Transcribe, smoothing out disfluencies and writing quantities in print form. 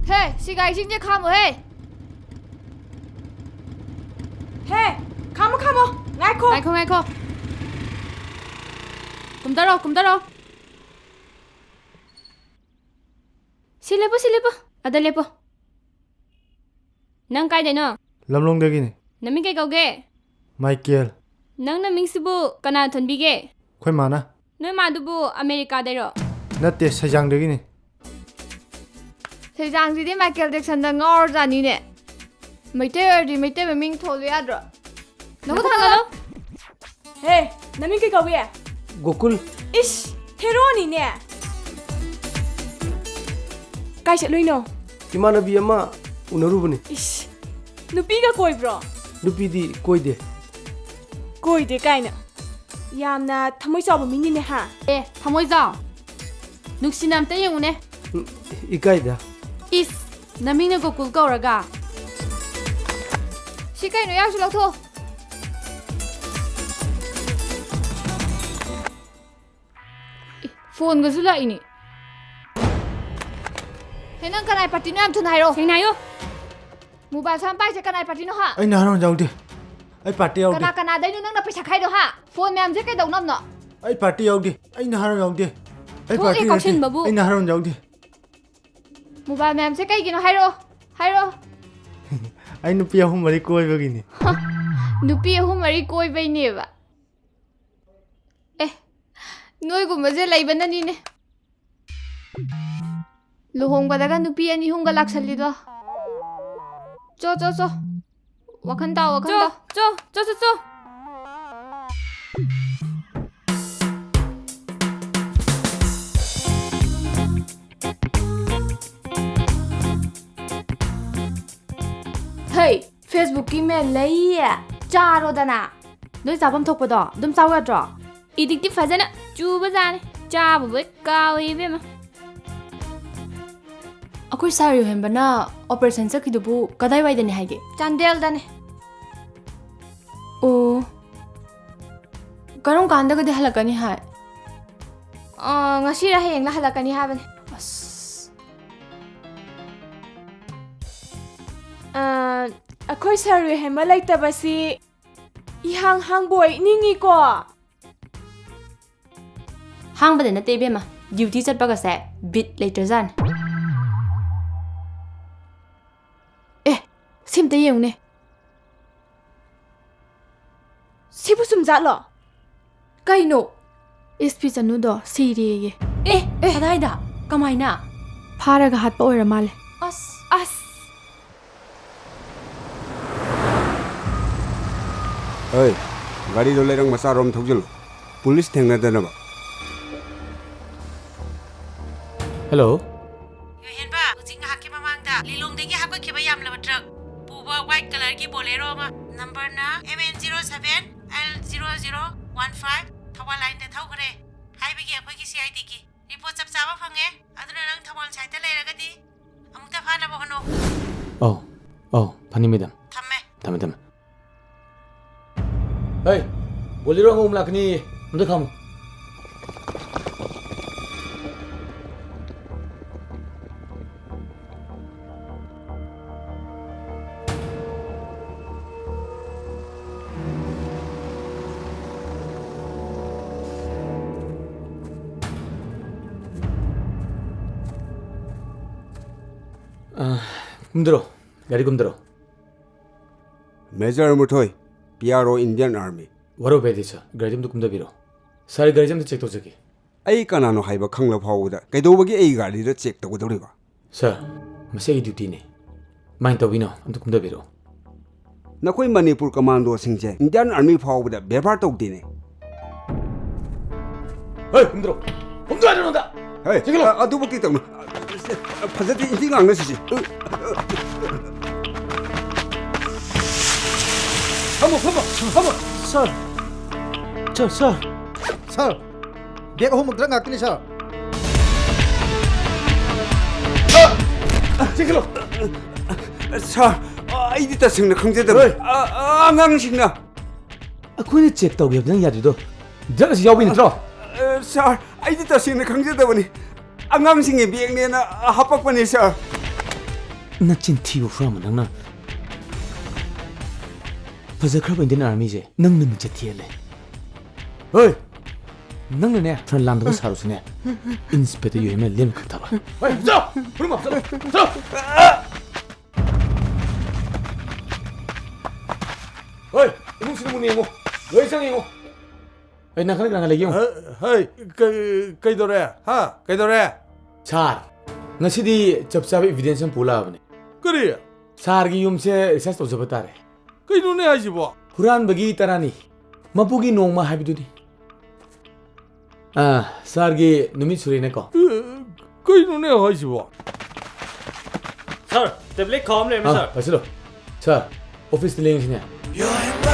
Hey, si gai sing je kham hey. Hey, kham ngai kho. Kum taro. Si lepo. Ada lepo. Nang kai de no? Lamlong dagi ni. Naming kai kau ge? Michael. Nang naming sibu kana thon bi ge? Khoi mana? Noi ma du bu America de ro. Natte sajang dagi ni. Sajang si de Michael Jackson da ngor ja ni ne. Maite ba ming thol ya dro. Nang thang ga lo. Hey, naming kai kau ye? Gokul. Ish, hero ni ne. Kai chatloi no? Imanabi ama unarubani. Ish, nupi ga koi bro. Nupi di koi de. Koi de kai na. Yamna thamoi saw ba mi ni ne ha. Thamoi jaw. Nuksinam te yung ne. Ikai da. Is, naming na gokul ka raga. Si kai no yak su lau tho. Phone ga su lai ni. Hey nang kanai party no am thun hai ro. Sing nai yo. Mobile sam pai je kanai party no ha. Ai na ron jaw de. Ai party yaw de. Kana dai nu nang na paisa khai do ha. Phone me am je kai dau nam no. Ai party yaw de. Ai na ron jaw de. Ai Thong party e kaushin babu. ai na ron jaw de. Mobile me am je kai gi no hai ro. Ai nupi ahum mari koi bagi ni. Nupi ahum mari koi bai ne ba. Noi gumba je lai ban ni ne. Luhong ba daga nupi ani hung ga lak sali do. Cho. Wakan da. Cho. Hey, Facebook ki me lai ya. Cha ro da na. Noi zabam thok pa do. Dum saw ya dro. Idikti fazana chu ba ja ne. Cha bu bai kaw hi be ma. Akoi sar Yohenba na operation sakhi du bu kadai wai da ne haige. Chandel da ne. O. Karom kanda ga de halakani hai. Ngasi ra heng la halakani ha ban. Akhoi sar Yohenba like ta ba si hang boy ningi ko. Hang ba de na te be ma. Duty chat ba ga se bit later jan. Sim te yung ne. Sibu sum za lo. Kai no. SP chanu do siri ye. Kadai da. Kamai na. Phara ga hat pa oira male. As. Hey, gari do lerang masa rom thokjul. Police thengna dana ba. Hello. Yohenba, ujing hakki mamangda lilong degi hakko kheba yam la truck. Puba white color ki bolero ma number na MN07 L0015 thawa line da thawgre. Haibi gi akhoi ki CID ki report chap chaba phange aduna nang thawal site ta leiragadi amukta phana ba hono. Phani madam. Thamme. Hey, bolero ngum lakni. Mda kham. Gari kumdaro. Major Muthoi, PRO Indian Army. Waro bedi sa, gari jam tu kumda biro. Sari gari jam tu check to cheki. Ai kanano haiba khangla phawda. Kaido bagi ai gari da check ta godori ba. Sir, masai duty ne. Mind to bino, am tu kumda biro. Nakoi Manipur commando singje Indian Army phawda bebar tawdi ne. Hey, kumdaro. Kumdaro nonda. Hey, adu bukti tawna. Phajati inting angna sisi. Come. Sir. Dia kau magdrang akin ni sir. Ciklo. Sir, ai di ta singna khangje da. Angang singna. Aku ni check tau biar ya do. Jangan si jawabin tro. Sir, ai di ta singna khangje da bani. Angang singi biang ne na hapak pani sir. nachin thiu from nang na faza khab Indian army je nang nang chathiele oi nang ne tran land ko saru sine inspector Yohenba lem khata ba oi zo purma zo oi imung sinu mun yengo loi sang yengo oi na khana nang lagi yong hey kai dore ha kai dore sar ngasidi chapchab evidence pula bane kari sar gi yum se research to jabatare kai nu ne hajibo huran bagi tarani mapugi nongma habidudi sar gi numit suri ne ko kai nu ne hajibo Sir, tablet calm le sir. pasilo sir office leng sine Yohenba